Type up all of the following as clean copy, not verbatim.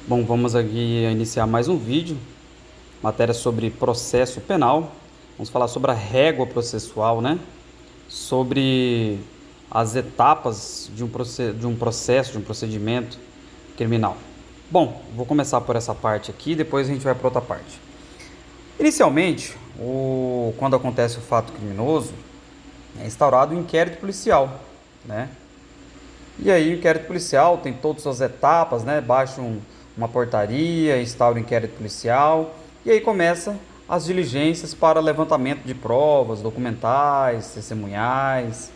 Bom, vamos aqui iniciar mais um vídeo, matéria sobre processo penal. Vamos falar sobre a régua processual, né? Sobre as etapas de um processo, de um procedimento criminal. Bom, vou começar por essa parte aqui, depois a gente vai para outra parte. Inicialmente, quando acontece o fato criminoso, é instaurado o inquérito policial, né? E aí o inquérito policial tem todas as etapas, né? Baixa uma portaria, instaura o inquérito policial e aí começa as diligências para levantamento de provas, documentais, testemunhais,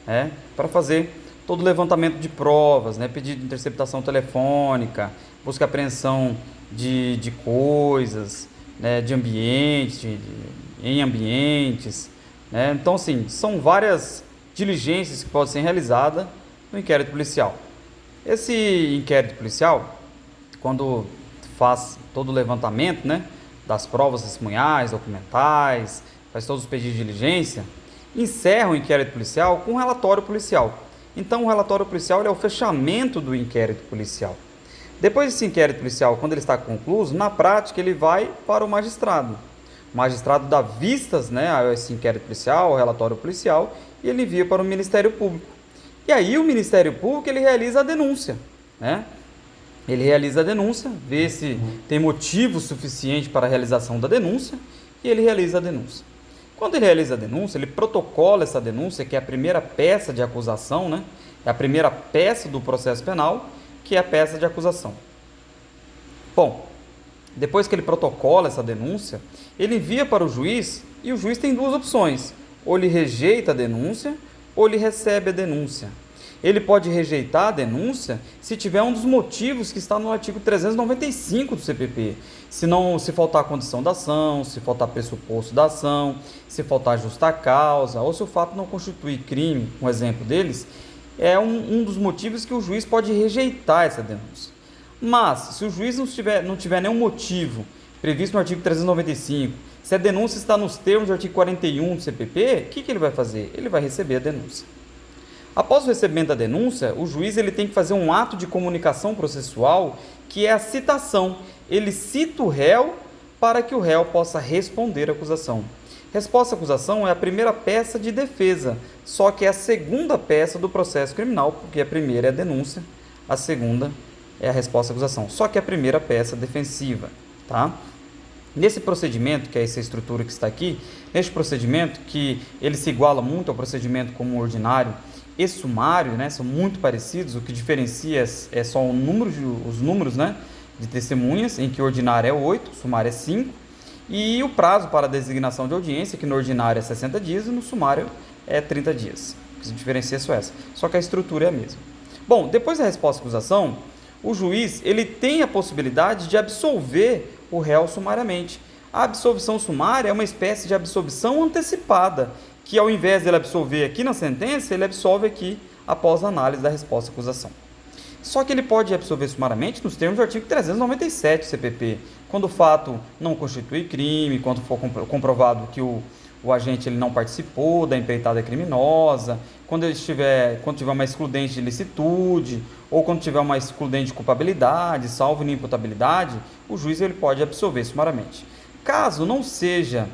né? Para fazer todo o levantamento de provas, né? Pedido de interceptação telefônica, busca e apreensão de coisas, né? De ambiente, em ambientes, né? Então, assim, são várias diligências que podem ser realizadas no inquérito policial. Esse inquérito policial, quando faz todo o levantamento, né, das provas testemunhais, documentais, faz todos os pedidos de diligência, encerra o inquérito policial com um relatório policial. Então, o relatório policial é o fechamento do inquérito policial. Depois desse inquérito policial, quando ele está concluído, na prática ele vai para o magistrado. O magistrado dá vistas, né, a esse inquérito policial, ao relatório policial, e ele envia para o Ministério Público. E aí o Ministério Público ele realiza a denúncia, né? Ele realiza a denúncia, vê se tem motivo suficiente para a realização da denúncia e ele realiza a denúncia. Quando ele realiza a denúncia, ele protocola essa denúncia, que é a primeira peça de acusação, né? É a primeira peça do processo penal, que é a peça de acusação. Bom, depois que ele protocola essa denúncia, ele envia para o juiz e o juiz tem duas opções: ou ele rejeita a denúncia ou ele recebe a denúncia. Ele pode rejeitar a denúncia se tiver um dos motivos que está no artigo 395 do CPP. Se faltar a condição da ação, se faltar pressuposto da ação, se faltar justa causa, ou se o fato não constitui crime, um exemplo deles, é um dos motivos que o juiz pode rejeitar essa denúncia. Mas, se o juiz não tiver nenhum motivo previsto no artigo 395, se a denúncia está nos termos do artigo 41 do CPP, o que ele vai fazer? Ele vai receber a denúncia. Após o recebimento da denúncia, o juiz ele tem que fazer um ato de comunicação processual, que é a citação. Ele cita o réu para que o réu possa responder à acusação. Resposta à acusação é a primeira peça de defesa, só que é a segunda peça do processo criminal, porque a primeira é a denúncia, a segunda é a resposta à acusação, só que a primeira peça defensiva, tá? Nesse procedimento, que é essa estrutura que está aqui, neste procedimento, que ele se iguala muito ao procedimento comum ordinário e sumário, né, são muito parecidos, o que diferencia é só os números, né, de testemunhas, em que o ordinário é 8, o sumário é 5, e o prazo para a designação de audiência, que no ordinário é 60 dias e no sumário é 30 dias. O que se diferencia é só essa, só que a estrutura é a mesma. Bom, depois da resposta à acusação, o juiz ele tem a possibilidade de absolver o réu sumariamente. A absolvição sumária é uma espécie de absolvição antecipada, que ao invés de ele absolver aqui na sentença, ele absolve aqui após a análise da resposta à acusação. Só que ele pode absolver sumariamente nos termos do artigo 397 do CPP, quando o fato não constitui crime, quando for comprovado que o agente ele não participou da empreitada criminosa, quando tiver uma excludente de licitude, ou quando tiver uma excludente de culpabilidade, salvo inimputabilidade, o juiz ele pode absolver sumariamente. Caso não seja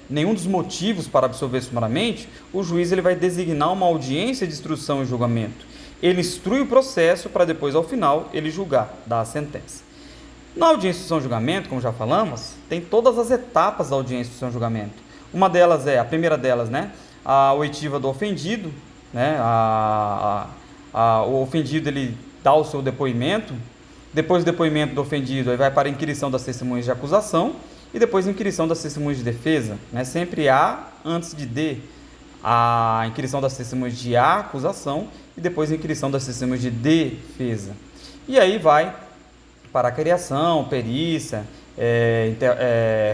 nenhum dos motivos para absolver sumariamente, o juiz ele vai designar uma audiência de instrução e julgamento. Ele instrui o processo para depois, ao final, ele julgar, dar a sentença. Na audiência de instrução e julgamento, como já falamos, tem todas as etapas da audiência de instrução e julgamento. Uma delas a primeira delas, né, a oitiva do ofendido, né, o ofendido ele dá o seu depoimento, depois do depoimento do ofendido, ele vai para a inquirição das testemunhas de acusação e depois a inquirição das testemunhas de defesa, né, sempre A antes de D, a inquirição das testemunhas de A, acusação, e depois a inquirição das testemunhas de defesa. E aí vai para a criação, perícia,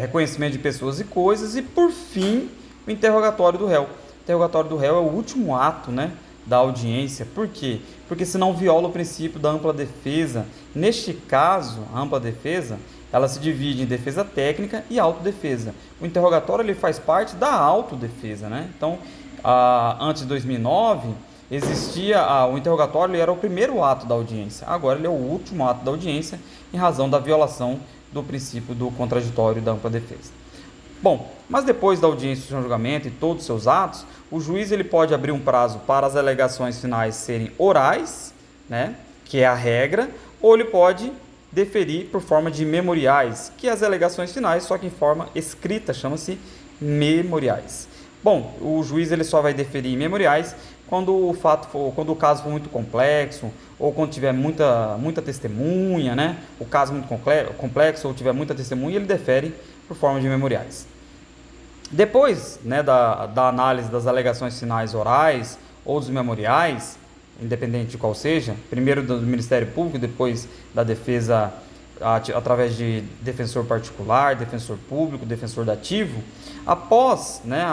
reconhecimento de pessoas e coisas e, por fim, o interrogatório do réu. O interrogatório do réu é o último ato, né, da audiência. Por quê? Porque senão viola o princípio da ampla defesa. Neste caso, a ampla defesa, ela se divide em defesa técnica e autodefesa. O interrogatório ele faz parte da autodefesa, né? Então, antes de 2009, existia o interrogatório, ele era o primeiro ato da audiência. Agora ele é o último ato da audiência em razão da violação do princípio do contraditório da ampla defesa. Bom, mas depois da audiência de julgamento e todos os seus atos, o juiz ele pode abrir um prazo para as alegações finais serem orais, né, que é a regra, ou ele pode deferir por forma de memoriais, que é as alegações finais, só que em forma escrita, chama-se memoriais. Bom, o juiz ele só vai deferir em memoriais quando quando o caso for muito complexo, ou quando tiver muita testemunha, né? O caso muito complexo ou tiver muita testemunha, ele defere por forma de memoriais. Depois, né, da análise das alegações finais orais ou dos memoriais, independente de qual seja, primeiro do Ministério Público, depois da defesa através de defensor particular, defensor público, defensor dativo, após, né,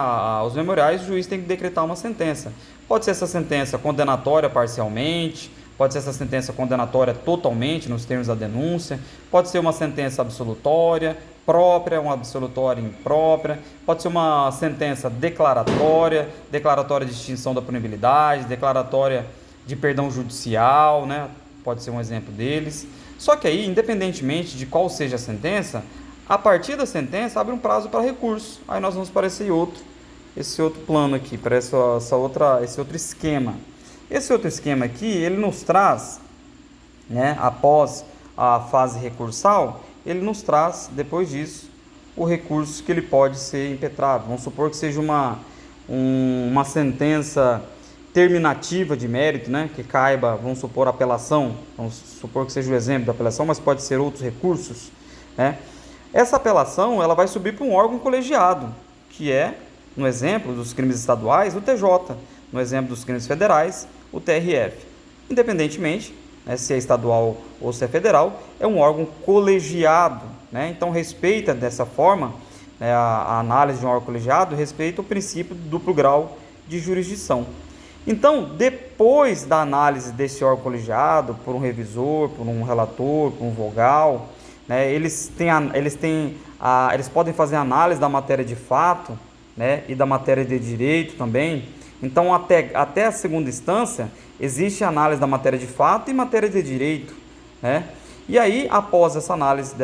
os memoriais, o juiz tem que decretar uma sentença. Pode ser essa sentença condenatória parcialmente, pode ser essa sentença condenatória totalmente nos termos da denúncia, pode ser uma sentença absolutória própria, uma absolutória imprópria, pode ser uma sentença declaratória de extinção da punibilidade, declaratória de perdão judicial, né? Pode ser um exemplo deles. Só que aí, independentemente de qual seja a sentença, a partir da sentença abre um prazo para recurso. Aí nós vamos para esse outro plano aqui, para esse outro esquema. Esse outro esquema aqui, ele nos traz, né, após a fase recursal, ele nos traz, depois disso, o recurso que ele pode ser impetrado. Vamos supor que seja uma sentença terminativa de mérito, né, que caiba, vamos supor, apelação, vamos supor que seja o exemplo da apelação, mas pode ser outros recursos, né? Essa apelação ela vai subir para um órgão colegiado, que é, no exemplo dos crimes estaduais, o TJ, no exemplo dos crimes federais, o TRF. Independentemente, né, se é estadual ou se é federal, é um órgão colegiado, né? Então respeita dessa forma, né, a análise de um órgão colegiado respeita o princípio do duplo grau de jurisdição. Então, depois da análise desse órgão colegiado, por um revisor, por um relator, por um vogal, né, eles podem fazer análise da matéria de fato, né, e da matéria de direito também. Então, até a segunda instância, existe análise da matéria de fato e matéria de direito, né? E aí, após essa análise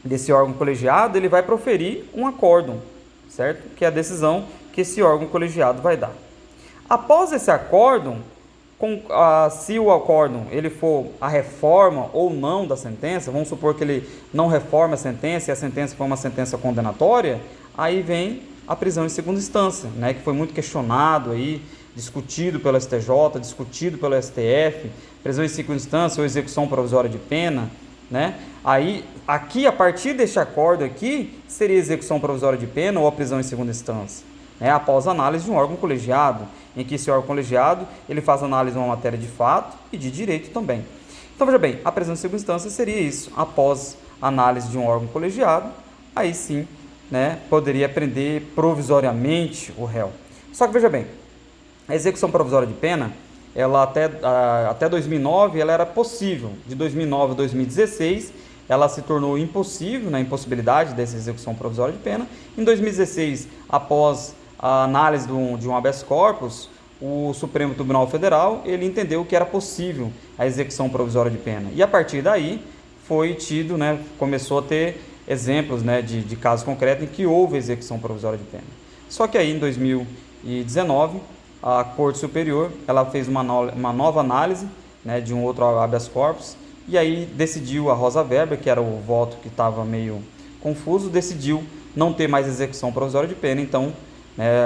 desse órgão colegiado, ele vai proferir um acórdão, certo? Que é a decisão que esse órgão colegiado vai dar. Após esse acórdão, se o acórdão ele for a reforma ou não da sentença, vamos supor que ele não reforma a sentença e a sentença for uma sentença condenatória, aí vem a prisão em segunda instância, né, que foi muito questionado aí, discutido pelo STJ, discutido pelo STF, prisão em segunda instância ou execução provisória de pena, né? Aí, aqui, a partir deste acordo aqui, seria execução provisória de pena ou a prisão em segunda instância, né, após a análise de um órgão colegiado, em que esse órgão colegiado ele faz análise de uma matéria de fato e de direito também. Então, veja bem, a prisão em segunda instância seria isso, após a análise de um órgão colegiado, aí sim, né, poderia prender provisoriamente o réu. Só que, veja bem, a execução provisória de pena, ela até 2009 ela era possível, de 2009 a 2016 ela se tornou impossível, né, impossibilidade dessa execução provisória de pena. Em 2016, após a análise de um habeas corpus, o Supremo Tribunal Federal ele entendeu que era possível a execução provisória de pena. E a partir daí foi tido, né, começou a ter exemplos, né, de casos concretos em que houve execução provisória de pena. Só que aí em 2019 a Corte Superior ela fez uma nova análise, né, de um outro habeas corpus, e aí decidiu, a Rosa Weber, que era o voto que estava meio confuso, decidiu não ter mais execução provisória de pena. Então, né,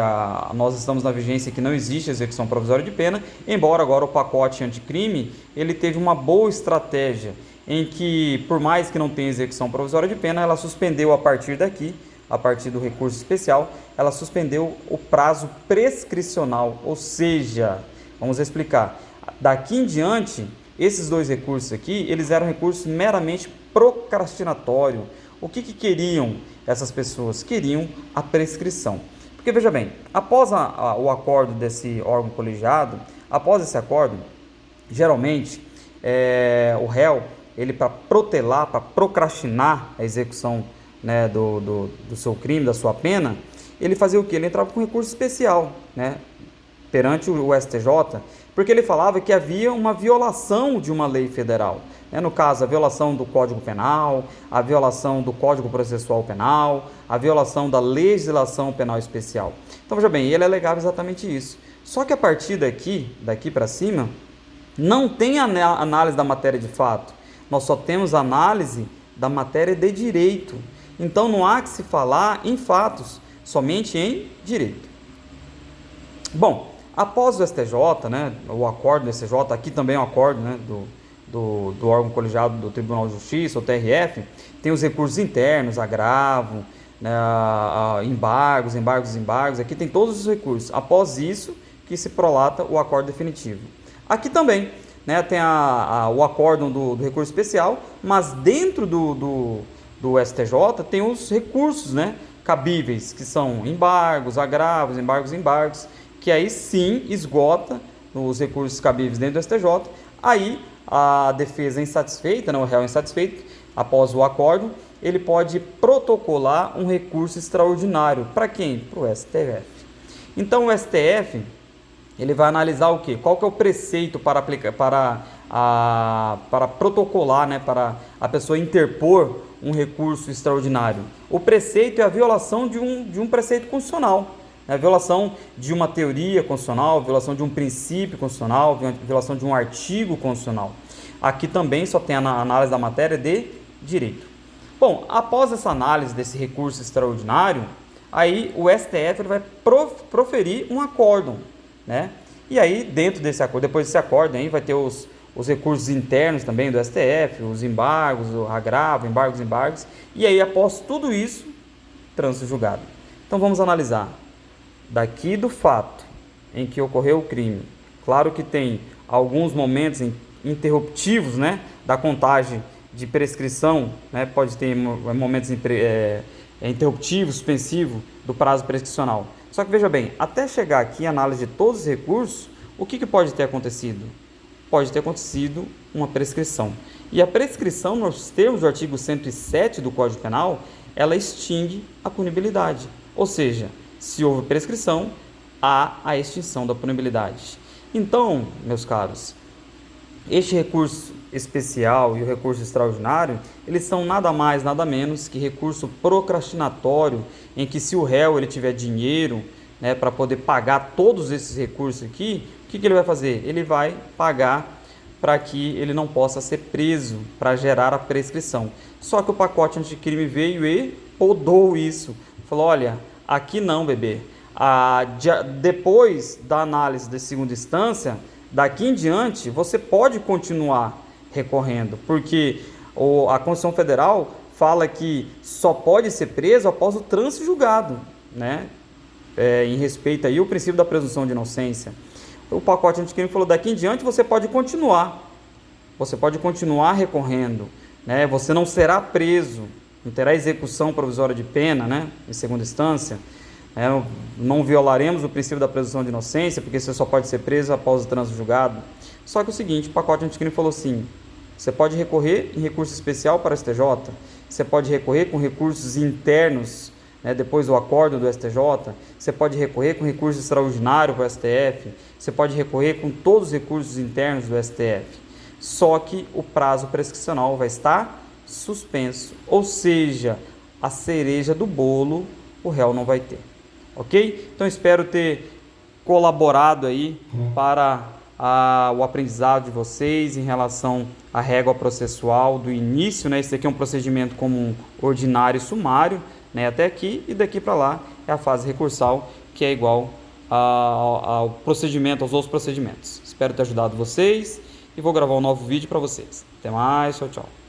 nós estamos na vigência que não existe execução provisória de pena, embora agora o pacote anticrime ele teve uma boa estratégia, em que, por mais que não tenha execução provisória de pena, ela suspendeu a partir daqui, a partir do recurso especial, ela suspendeu o prazo prescricional, ou seja, vamos explicar, daqui em diante, esses dois recursos aqui, eles eram recursos meramente procrastinatórios. O que queriam essas pessoas? Queriam a prescrição. Porque, veja bem, após o acordo desse órgão colegiado, após esse acordo, geralmente, o réu, ele para protelar, para procrastinar a execução, né, do seu crime, da sua pena, ele fazia o quê? Ele entrava com recurso especial, né, perante o STJ, porque ele falava que havia uma violação de uma lei federal. No caso, a violação do Código Penal, a violação do Código Processual Penal, a violação da legislação penal especial. Então, veja bem, ele alegava exatamente isso. Só que a partir daqui para cima, não tem análise da matéria de fato. Nós só temos análise da matéria de direito. Então, não há que se falar em fatos, somente em direito. Bom, após o STJ, né, o acordo do STJ, aqui também é um acordo, né, do órgão colegiado do Tribunal de Justiça, o TRF, tem os recursos internos, agravo, né, embargos, aqui tem todos os recursos. Após isso, que se prolata o acordo definitivo. Aqui também, né, tem o acórdão do recurso especial, mas dentro do STJ tem os recursos, né, cabíveis, que são embargos, agravos, embargos, que aí sim esgota os recursos cabíveis dentro do STJ. Aí a defesa insatisfeita, o réu insatisfeito, após o acordo, ele pode protocolar um recurso extraordinário. Para quem? Para o STF. Então o STF ele vai analisar o quê? Qual que é o preceito para aplicar, para protocolar, né, para a pessoa interpor um recurso extraordinário? O preceito é a violação de um preceito constitucional, a violação de uma teoria constitucional, a violação de um princípio constitucional, a violação de um artigo constitucional. Aqui também só tem a análise da matéria de direito. Bom, após essa análise desse recurso extraordinário, aí o STF ele vai proferir um acórdão, né? E aí, dentro desse acordo, depois desse acórdão, aí vai ter os recursos internos também do STF, os embargos, o agravo, embargos, e aí, após tudo isso, trânsito julgado. Então, vamos analisar. Daqui do fato em que ocorreu o crime, claro que tem alguns momentos interruptivos, né, da contagem de prescrição, né, pode ter momentos interruptivos, suspensivos do prazo prescricional. Só que veja bem, até chegar aqui a análise de todos os recursos, o que pode ter acontecido? Pode ter acontecido uma prescrição. E a prescrição, nos termos do artigo 107 do Código Penal, ela extingue a punibilidade. Ou seja, se houve prescrição, há a extinção da punibilidade. Então, meus caros, este recurso especial e o recurso extraordinário, eles são nada mais, nada menos que recurso procrastinatório, em que se o réu ele tiver dinheiro, né, para poder pagar todos esses recursos aqui, o que ele vai fazer? Ele vai pagar para que ele não possa ser preso, para gerar a prescrição. Só que o pacote anticrime veio e podou isso. Falou, olha, aqui não, bebê. Depois da análise de segunda instância, daqui em diante, você pode continuar recorrendo, porque a Constituição Federal fala que só pode ser preso após o trânsito julgado, né? Em respeito aí ao princípio da presunção de inocência. O pacote anticrime falou, daqui em diante você pode continuar recorrendo, né? Você não será preso, não terá execução provisória de pena, né, em segunda instância. Não violaremos o princípio da presunção de inocência, porque você só pode ser preso após o trânsito julgado. Só que o seguinte, o pacote anticrime falou assim, você pode recorrer em recurso especial para o STJ, você pode recorrer com recursos internos, né, depois do acordo do STJ, você pode recorrer com recurso extraordinário para o STF, você pode recorrer com todos os recursos internos do STF. Só que o prazo prescricional vai estar suspenso, ou seja, a cereja do bolo o réu não vai ter. Ok? Então espero ter colaborado aí para o aprendizado de vocês em relação à régua processual do início, né? Esse aqui é um procedimento comum ordinário e sumário, né? Até aqui, e daqui para lá é a fase recursal, que é igual ao procedimento, aos outros procedimentos. Espero ter ajudado vocês e vou gravar um novo vídeo para vocês. Até mais, tchau, tchau.